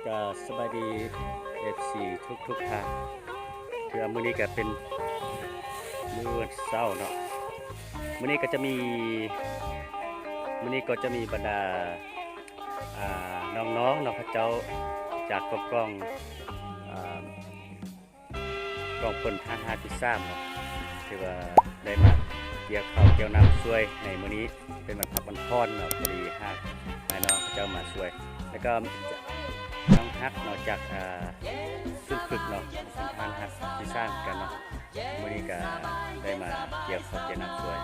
ก็สบายดี FC ทุกทางคือมื้อนี้ก็เป็นมื้อวันเสาร์เนาะมื้อนี้ก็จะมีบรรดาน้องๆเนาะเขาเจ้าจากกองพลทหารที่3เนาะที่ว่าได้มาเกี่ยวข้าวเกี่ยวน้ำช่วยในมื้อนี้เป็นวันพักวันพรเนาะพอดีให้น้องเขาเจ้ามาช่วยแล้วก็น้องฮักเนาะจากซึ่งฝึกเนาะเป็นทานฮักที่สร้างกันเนาะมื้อนี้ก็ได้มาเกี่ยวข้าวเกี่ยวน้ำช่วย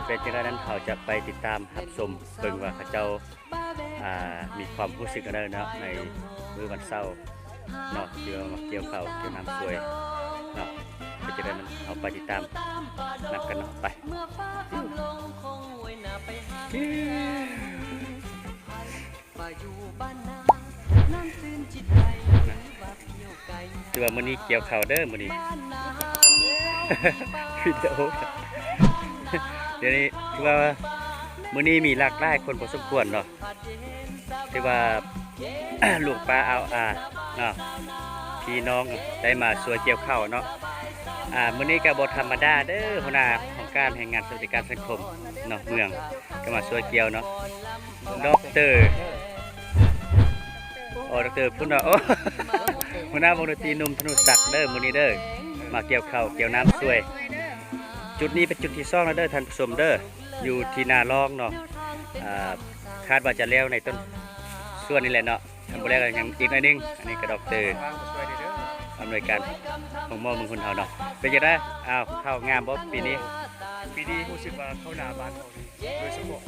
เป็นจังได๋นั้นเขาจะไปติดตามรับชมเบิ่งว่าเขาเจ้ามีความรู้สึกอะไรเนาะในมื้อวันเสาร์เนาะที่ว่ามาเกี่ยวข้าวเกี่ยวน้ำช่วยเนาะเป็นจังได๋นั้นเอาไปติดตามนับกันเนาะไปคือว่ามื้อนี้เกี่ยวข้าวเด้อมื้อนี้ วิดีโอเดี๋ยวนี้คือว่ามื้อนี้มีหลากหลายคนพอสมควรเนาะที่ว่า ลูกป้าเอาเนาะพี่น้องได้มาช่วยเกี่ยวข้าวเนาะมื้อนี้ก็บ่ธรรมดาเด้อหัวหน้าของการแห่งงานสวัสดิการสังคมเนาะเมืองก็มาช่วยเกี่ยวเนาะดอกเตอร์ดอกเตอร์พุ่นเนาะ หัวหน้าวงดนตรีหนุ่มธนุศักดิ์เด้อมื้อนี้เด้อมาเกี่ยวข้าวเกี่ยวน้ำช่วยจุดนี้เป็นจุดที่2แล้วเด้อท่านผู้ชมเด้ออยู่ที่นาลองเนาะคาดว่าจะแล้วในต้นส่วนนี้แหละเนาะทำบ่แล้วยังอีกหน่อยนึงอันนี้ก็ดอกเตอร์อำนวยการของมอเมืองคนเฮาเนาะเป็นจังได๋ข้าวงามบ่ปีนี้รู้สึกว่าเข้าหนาบ้านเขาโดยเฉพาะ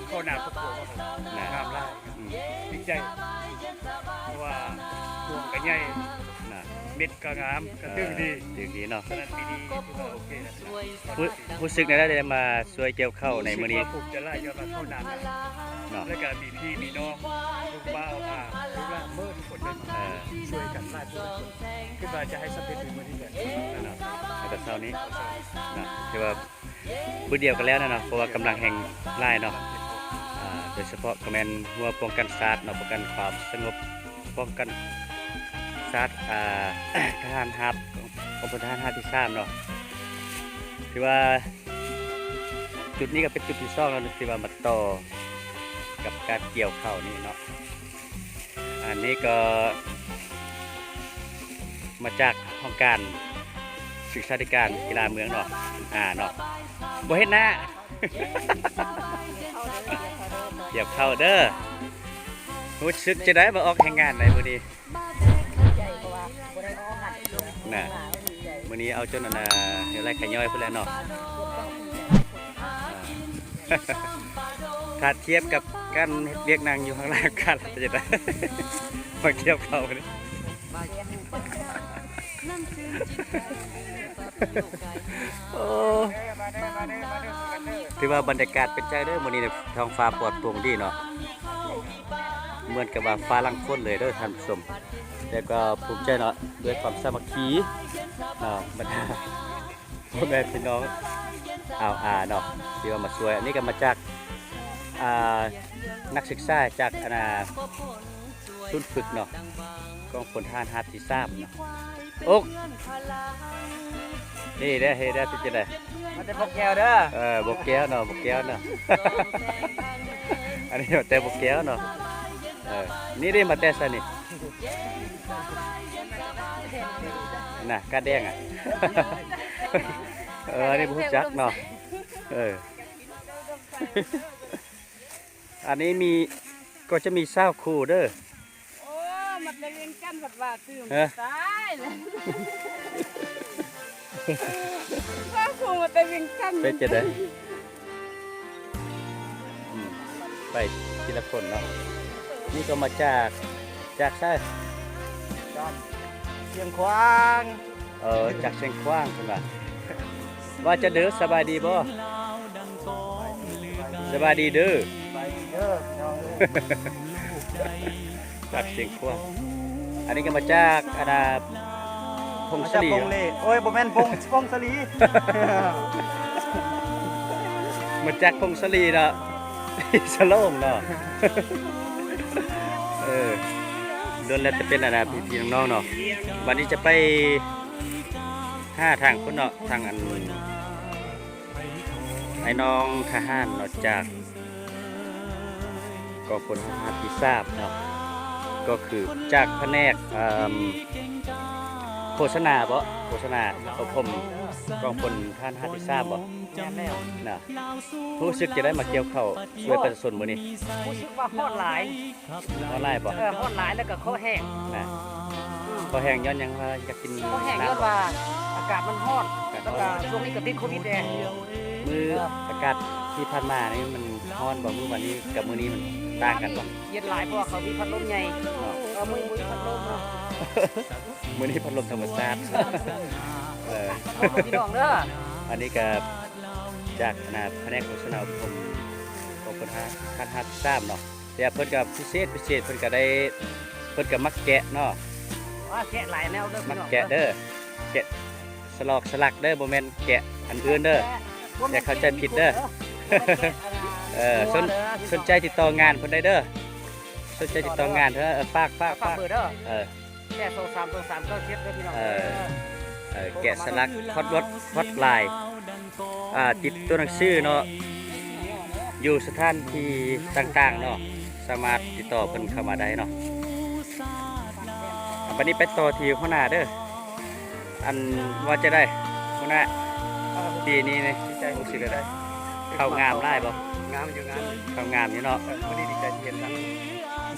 เข้าหนาครอบครัวเขางามไล่ดีใจเพราะว่าดวงก็ใหญ่เม็ดก็งามก็ตึงดีเนาะฉะนั้นปีนี้ถือว่าโอเคนะรู้สึกได้มาช่วยเกี่ยวข้าวในมื้อนี้ผมจะไล่ยอดมาเข้าหนาเนาะแล้วก็มีพี่มีน้องลูกบ้าวลูกหลานเมื่อทุกคนได้มาช่วยกันไล่ทุกคนขึ้นมาจะให้สำเร็จในมื้อนี้แหละเนาะแต่เช้านี้นะที่ว่ามื้อเดียวกันแล้วนะเนาะเพราะว่ากำลังแห่งไล่เนาะโดยเฉพาะคอมเมนต์หัวป้องกันศาสตร์เนาะป้องกันความสงบป้องกันศาสตร์ทหารฮับของพลทหารที่3เนาะที่ว่าจุดนี้ก็เป็นจุดที่2แล้วที่ว่ามาต่อกับการเกี่ยวข้าวนี่เนาะอันนี้ก็มาจากห้องการศึกษาธิการกีฬาเมืองเนาะเนาะบ่เฮ็ดหน้า เกี่ยวข้าวเด้อรู้สึกจะได้มาออกแห่งงานในมื้อนี้น่ะมื้อนี้เอาจนเดี๋ยวไล่ขย่อยพุ่นแล้วเนาะถ้าเทียบกับการเรียกนางอยู่ข้างล่างกันจะได้ มาเกี่ยวข้าวนี่โอ้ที่ว่าบรรยากาศเป็นใจเด้อมื้อนี้ท้องฟ้าปลอดโปร่งดีเนาะเหมือนกับว่าฟ้าลังฝนเลยเด้อท่านผู้ชมแต่ก็ภูมิใจเนาะด้วยความสามัคคีบรรดาพ่อแม่พี่น้องเนาะที่ว่ามาช่วยอันนี้ก็มาจากนักศึกษาจากศูนย์ฝึกเนาะกองพลทหารที่3เนาะโอ๊กนี่เด้อเฮ็ดได้เป็นจังได๋มันจะพกแก้วเด้อบกแก้วเนาะอันนี้แต่บกแก้วเนาะนี่ได้มาแต่ซะนี่น่ะกาแดงอันนี้บ่ฮู้จักเนาะอันนี้ก็จะมี20คู่เด้อโอ้มันได้เรียนกันบัดว่าตื่มตายเลย20คู่มันได้เรียนกันเป็นจังได๋ไปทีละคนเนาะนี่ก็มาจากใช่เชียงควาง จากเชียงขวางพุ่นว่าจะเด้อสบายดีบ่สบายดีเด้อจากเชียงขวางอันนี้ก็มาจากพงศรีโอ้ยบ่แม่นพงศรี มาจากพงศรีเนาะสโลงเนาะ โดนแล้วจะเป็นอะไรพี่น้องๆเนาะวันนี้จะไปทางคนเนาะทางอันไอ้น้องทหารเนาะจากกองพลทหารที่ทราบเนาะก็คือจากแผนกโฆษณาบ่โฆษณาของผมกองพลทหารที่ทราบบ่ แม่นแล้ว น่ะรู้สึกจะได้มาเกี่ยวเข้าช่วยประชาชนมื้อนี้ รู้สึกว่าฮอดหลาย ออนไลน์บ่ ฮอดหลายแล้วก็ข้อแห้ง น่ะพอแห้งย้อนหยังว่าอยากกิน ข้อแห้งย้อนว่าอากาศมันร้อนแล้วก็ช่วงนี้ก็ติดโควิดแดง มื้ออากาศที่ผ่านมานี่มันร้อนบ่มื้อวันนี้กับมื้อนี้มันต่างกันบ่ เย็นหลายเพราะว่าเขามีพัดลมใหญ่ เนาะ มือพัดลมเนาะ มื้อนี้พัดลมธรรมชาติพัดลมพี่น้องเด้อ อันนี้ก็จากคณะแผนกโฆษณาผมของคนคัดฮัดทราบเนาะแต่เพิ่นก็พิเศษเพิ่นก็ได้เพิ่นก็มักแกะเนาะ ว่าแกะหลายแนวเด้อ มั พี่ ก น้อง แกะเด้อแกะสลักเด้อบ่แม่นแกะอันอื่นเด้อ อย่าเข้าใจผิดเด้อ สนใจติดต่องานเพิ่นได้เด้อสนใจติดต่องานเถอะฝาก ฝากเบอร์เด้อ เออ แค่2323ก็เช็ดเด้อพี่น้อง แกะสลักฮอตไลน์ติดตัวหนังสือเนาะอยู่สถานที่ต่างๆเนาะสามารถติดต่อเพิ่นเข้ามาได้เนาะวันนี้ไปต่อที่หัวหน้าเด้ออันว่าจะได้หัวหน้าปีนี้นี่ใจรู้สึกได้เข้างามได้บ่ งามอยู่งาม เข้างามอยู่เนาะ วันนี้ดีใจที่เห็นทั้ง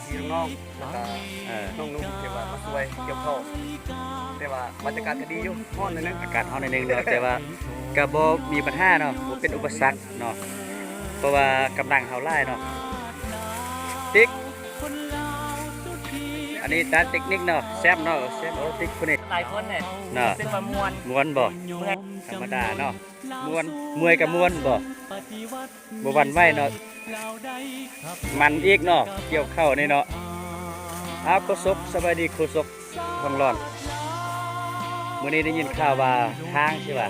พี่น้องแล้วก็น้องนุ่มที่ว่ามาช่วยเกี่ยวข้าวแต่ว่าบรรยากาศก็ดีอยู่ฮ้อนเลยนะ อากาศร้อนนิดนึงเนาะแต่ว่าก็บ่มีปัญหาเนาะบ่เป็นอุปสรรคเนาะเพราะว่ากำลังเฮาหลายเนาะติ๊กอันนี้ด้านเทคนิคเนาะแซ่บเนาะแซ่บโอ้ติ๊กคนนี้ หลายคนเนี่ย เนาะ เป็นประมวล ม่วนบ่ เมื่อ ธรรมดาเนาะม่วนมวยกับม่วนบ่บ่หวันไหวเนาะมันอีกเนาะเกี่ยวเข้านี่เนาะอ้าวโคศกสบายดีโคศกทองร้อนมื้อนี้ได้ยินข่าวว่าทางใช่ป่ะ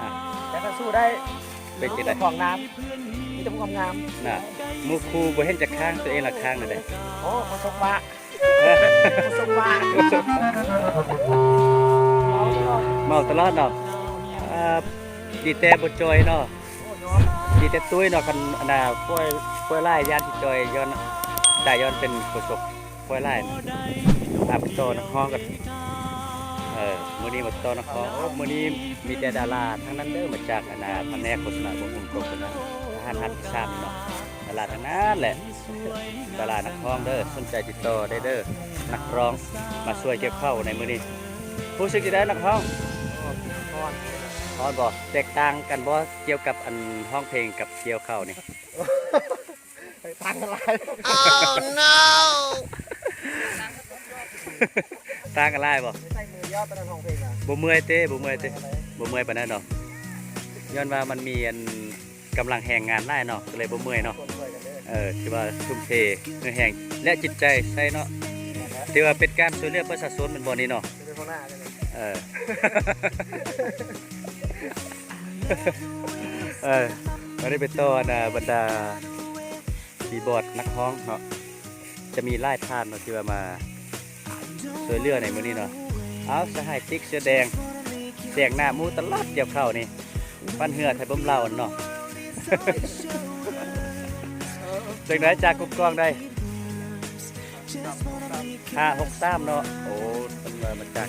อ่ะ แต่ก็สู้ได้ เป็นจังได๋ ของน้ำมีแต่ความงาม น่ะหมู่ครูบ่เห็นจักข้างตัวเองละข้างนั่นแหละ โอ้ประสบว่าประสบว่า เมาตลอดเนาะดีแต่บ่จอยเนาะดีแต่ตุ้ยเนาะคันอันน่ะป่วยหลายยานที่จอยย้อนได้ย้อนเป็นโคศกป่วยหลายไปต่อนักร้องกันมื้อนี้มาต่อนักร้องโอ้มื้อนี้มีแต่ดาราทั้งนั้นเด้อมาจากอันน่ะแผนกโฆษณาของผมตรงคนนั้นทหารหัดที่3เนาะดาราทั้งนั้นแหละดารานักร้องเด้อสนใจติดต่อได้เด้อนักร้องมาช่วยเก็บเข้าในมื้อนี้รู้สึกจะได้นักร้องพอบ่แตกต่างกันบ่เกี่ยวกับอันห้องเพลงกับเกี่ยวเข้านี่ ทางอะไร ต่างกันหลายบ่ ใส่มือยอดตะนันห้องเพลงอ่ะ บ่เมื่อยเต้บ่เมื่อยปานนั้นเนาะย้อนว่ามันมีอันกำลังแห่งงานหลายเนาะก็เลยบ่เมื่อยเนาะ คนช่วยกันเด้อ ที่ว่าทุ่มเทเนื้อแห่งและจิตใจใส่เนาะถือว่าเป็นการช่วยเหลือประชาชนเป็นบ่นี้เนาะ เป็นคนหน้ากันเลย เออ วันนี้เป็นต้นบรรดาคีย์บอร์ดนักร้องเนาะจะมีไล่ท่านเนาะที่ว่ามาช่วยเหลือในมื้อนี้เนาะเอาสหายติ๊กเสื้อแดงเสียงหน้ามูตลอดเกี่ยวเข้านี่ปั้นเหือไทยบ่มเล่าเนาะ จากไหนจากกุกกองได้563เนาะโอ้เป็นว่ามาจาก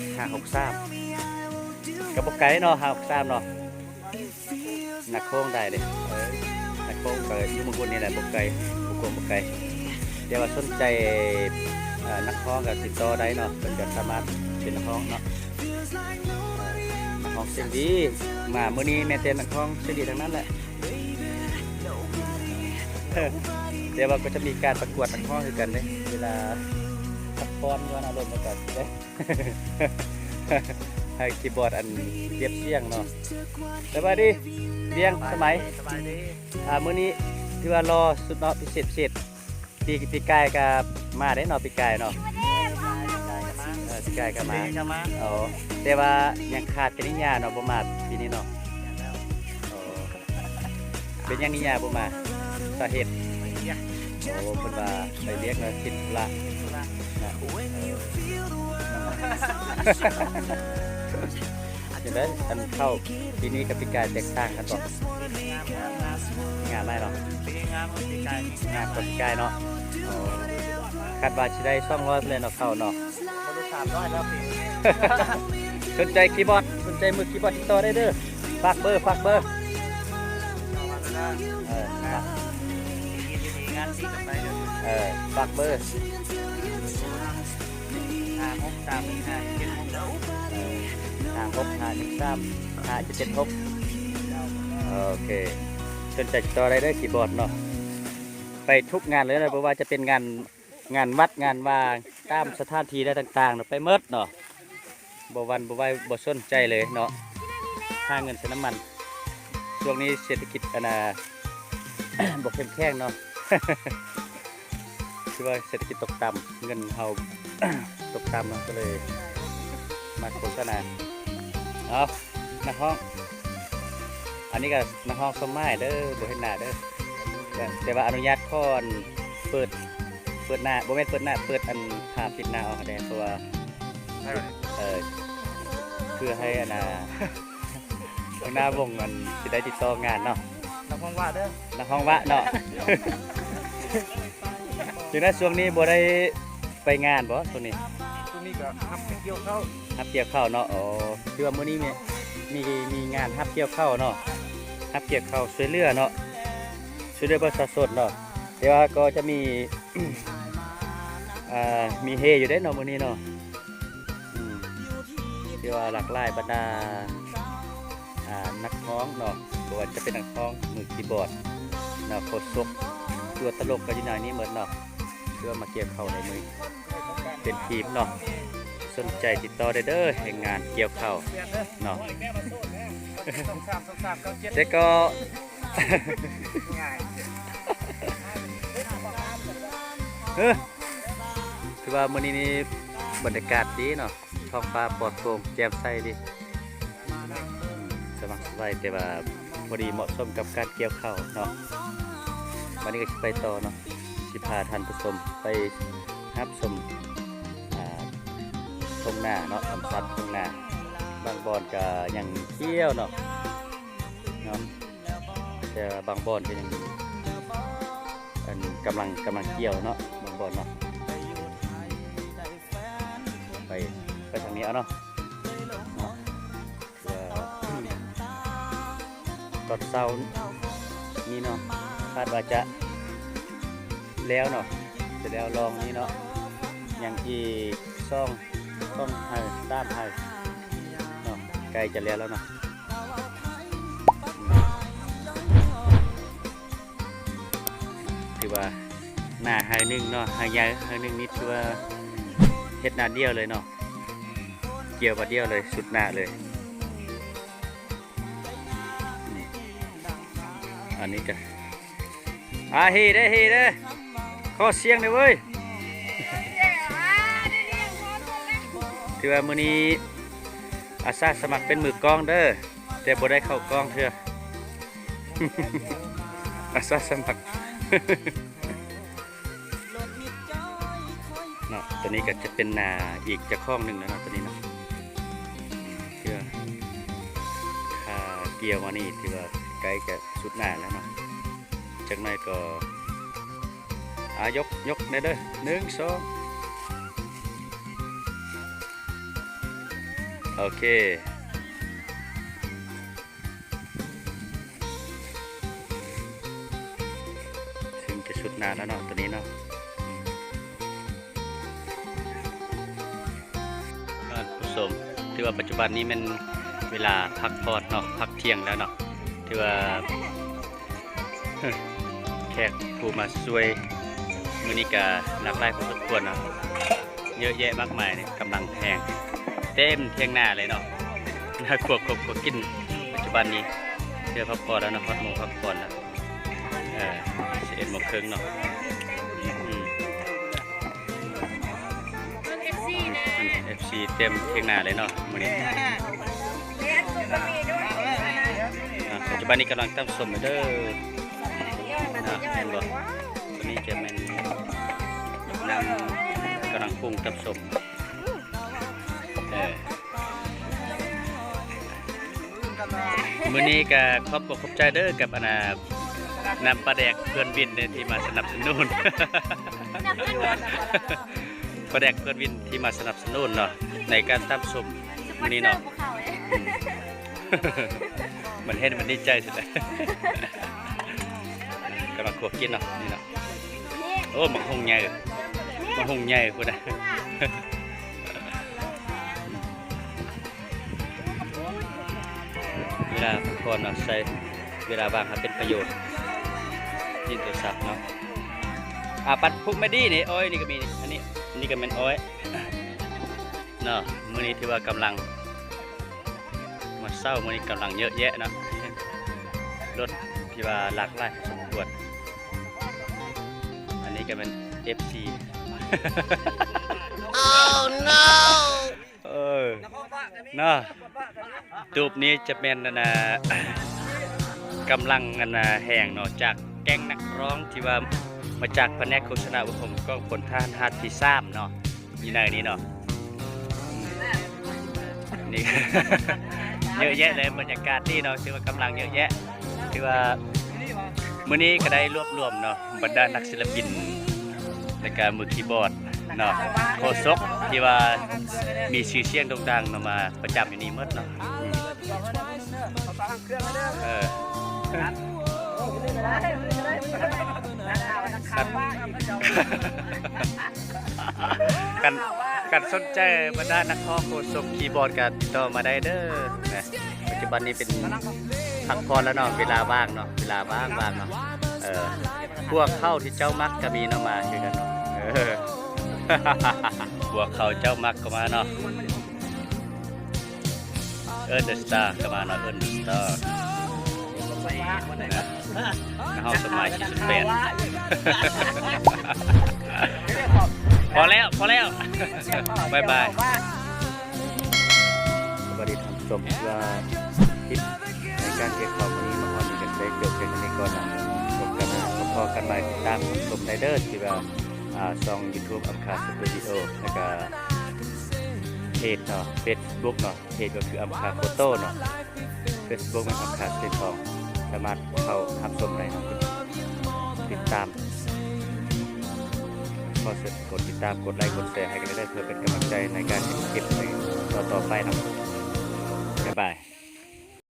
563กับบ่ไกลเนาะ563เนาะนักโค้งได้เด้นักโค้งก็อยู่เมืองบนนี่แหละบ่ไกลบ่ไกลเดี๋ยวว่าสนใจนักร้องก็ติดต่อได้เนาะเพิ่นก็สามารถเป็นนักร้องเนาะนักร้องเสียงดีมามื้อนี้แม่นแต่นักร้องเสียงดีทั้งนั้นแหละ เดี๋ยวว่าก็จะมีการประกวดนักร้องคือกันเด้เวลาพักผ่อนย้อนอารมณ์มากันเด้ ให้คีย์บอร์ดอันเทียบเสียงเนาะสบายดีเรียงสมัย สบายดี มื้อนี้ที่ว่ารอสุดเนาะพิเศษปีกายก็มาได้เนาะปีกายเนาะปีกายก็มา จะมา อ๋อแต่ว่ายังขาดกนิญญาเนาะบ่มาปีนี้เนาะอ๋อเป็นยังนิญญาบ่มาสาเหตุโอ้เพิ่นว่าไปเรียกเนาะติดธุระ เห็นไหมอันเข้าปีนี้กับปีกายแตกต่างกันบ่งานได้เนาะงานกับปีกายเนาะคาดว่าจะได้200เลยเนาะเข้าเนาะ บริษัท300แล้วปี สนใจคีย์บอร์ดสนใจมือคีย์บอร์ดติดต่อได้เด้อฝากเบอร์ครับ งานที่กันไปเดี๋ยว ฝากเบอร์ 56513576โอเคสนใจติดต่อได้เด้อคีย์บอร์ดเนาะไปทุกงานเลยนะเพราะว่าจะเป็นงานวัดงานวางตามสถานที่ได้ต่างๆเนาะไปเมิดเนาะบ่วันบ่ไหวบ่สนใจเลยเนาะค่าเงินใช้น้ำมันช่วงนี้เศรษฐกิจอันน่ะ บ่เข้มแข็งเนาะ คือว่าเศรษฐกิจตกต่ำเงินเฮา ตกต่ำเนาะก็เลยมาโฆษณาเอานักห้อง อันนี้ก็นักห้องสมัยเด้อบ่เห็นหน้าเด้อแต่ว่าอนุญาตก่อนเปิดหน้าบ่แม่นเปิดหน้าเปิดอันภาพปิดหน้าออกแสดงเพราะว่าเพื่อให้อันน่ะ ข้างหน้าวงมันสิได้ติดต่องานเนาะ นักห้องว่าเด้อ นักห้องวะเนาะ ถึงนั้นช่วงนี้บ่ได้ไปงานบ่ช่วงนี้ ตรงนี้ก็ทำเกี่ยวเข้า ฮับเกี่ยวข้าวเนาะอ๋อคือว่ามื้อนี้มีงานฮับเกี่ยวข้าวเนาะฮับเกี่ยวข้าวช่วยเหลือเนาะช่วยเหลือประชาชนเนาะแต่ว่าก็จะมี มีเฮอยู่ได้เนาะมื้อนี้เนาะที่ว่าหลากหลายบรรดานักร้องเนาะบ่ว่าจะเป็นนักร้องมือคีย์บอร์ดเนาะโคตรซกตัวตลกก็อยู่ในนี้เหมือนเนาะเพื่อมาเกี่ยวข้าวในมือเป็นทีมเนาะสนใจติดต่อได้เด้อให้งานเกี่ยวข้าวเนาะ 2397 แต่ก็ ง่าย คือว่ามื้อนี้นี่บรรยากาศดีเนาะท้องฟ้าปลอดโปร่งแจ่มใสดีสบายสบายแต่ว่าพอดีเหมาะสมกับการเกี่ยวข้าวเนาะวันนี้ก็สิไปต่อเนาะสิพาท่านผู้ชมไปรับชมทุ่งนาเนาะสัตว์ทุ่งนาบางบอนก็ยังเที่ยวเนาะแต่บางบอนก็ยังกำลังเกี่ยวเนาะบางบอนเนาะไปทางนี้เอาเนาะตอนเช้านี่เนาะคาดว่าจะแล้วเนาะจะแล้วลองนี้เนาะยังอีกต้องให้ด้านให้เนาะใกล้จะแล้วเนาะถือว่าหน้าให้นึงเนาะให้ยายให้นึงนิดถือว่าเฮ็ดหน้าเดียวเลยเนาะเกี่ยวมาเดียวเลยสุดหน้าเลยอันนี้ก็เฮเด้ขอเสียงหน่อยเว้ย ถือว่ามื้อนี้อาสาสมัครเป็นมือกองเด้อแต่บ่ได้เข้ากองเถื่อ อาสาสมัคร เนาะตัวนี้ก็จะเป็นนาอีกจะคล้องหนึ่งแล้วเนาะตัวนี้เนาะเชื่อค่าเกี่ยวมานี่ถือว่าใกล้จะสุดหน้าแล้วเนาะจากนั้นก็ยกได้เด้อ1 2โอเคถึงจะชุดนานแล้วเนาะตัวนี้เนาะผู้ชมถือว่าปัจจุบันนี้มันเวลาพักผ่อนเนาะพักเที่ยงแล้วเนาะถือว่า แขกผู้มาช่วยมื้อนี้ก็หลากหลายพอสมควรเนาะเยอะแยะมากมายเนี่ยกำลังแพงเต็มเที่ยงหน้าเลยเนาะน่าขวบกินปัจจุบันนี้เชื่อพักผ่อนแล้วเนาะพักผ่อนแล้ว11 โมงครึ่งเนาะFC เต็มเที่ยงหน้าเลยเนาะมื้อนี้ปัจจุบันนี้กำลังตั้งสมเด้อเห็นบ่ตัวนี้จะเป็นนำ กำลังปรุงกับสมมื้อนี้ก็ขอบอกขอบใจเด้อกับนำปลาแดกเพื่อนวินเนี่ยที่มาสนับสนุน ปลาแดกเพื่อนวินที่มาสนับสนุนเนาะในการตำสมมื้อนี้เนาะ มันเห็นมันดีใจสุดเลยกำลังขวบกินเนาะนี่เนาะโอ้มันหงใหญ่มันหงใหญ่คุณนะเวลาพักผ่อนเนาะใช้เวลาว่างให้เป็นประโยชน์ยินโทรศัพท์เนาะปัดพุกไม่ดีนี่อ้อยนี่ก็มีอันนี้ก็เป็นอ้อยเนาะมื้อนี้ที่ว่ากำลังมาเศร้ามื้อนี้กำลังเยอะแยะเนาะรถที่ว่าหลากหลายสมควรอันนี้ก็เป็น FC Oh no เนาะตูบนี้จะเป็นกำลังแห่งเนาะจากแก๊งนักร้องที่ว่ามาจากแผนกโฆษณาผมก็ผลท่านฮัทที่3เนาะอยู่ในนี้เนาะนี่ เยอะแยะเลยบรรยากาศดีเนาะถือว่ากำลังเยอะแยะถือว่ามื้อนี้ก็ได้รวบรวมเนาะบรรดานักศิลปินในการมือคีย์บอร์ดเนาะโคศกที่ว่ามีชื่อเสียงโด่งดังเนาะมาประจำอยู่นี่หมดเนาะกันสนใจบรรดานักร้องโคศกคีย์บอร์ดกันติดต่อมาได้เด้อนะปัจจุบันนี้เป็นพักผ่อนแล้วเนาะเวลาว่างเนาะเวลาว่างเนาะพวกเข้าที่เจ้ามักก็มีเนาะมาคือกันเนาะพวกเขาเจ้ามักก็มาเนาะเดอะสตาร์ก็มาเนาะเดอะสตาร์นะห้องสมัย48พอแล้วบายบายสวัสดีท่านผู้ชมว่าคลิปในการเก็บข้อมูลนี้มาพอดีกันได้จบเพียงเท่านี้ก่อนนะพบกันพอกันใหม่ติดตามชมได้เด้อที่ว่าช่อง YouTube อัมคาสตูดิโอแล้วก็เพจเนาะ Facebook เนาะเพจก็คืออัมคาโฟโต้เนาะ Facebook มันอัมคาเซทองสามารถเข้ารับชมได้เนาะติดตามพอกดติดตามกดไลค์กดแชร์ให้กันได้เพื่อเป็นกำลังใจในการเก็บคลิปต่อไปเนาะ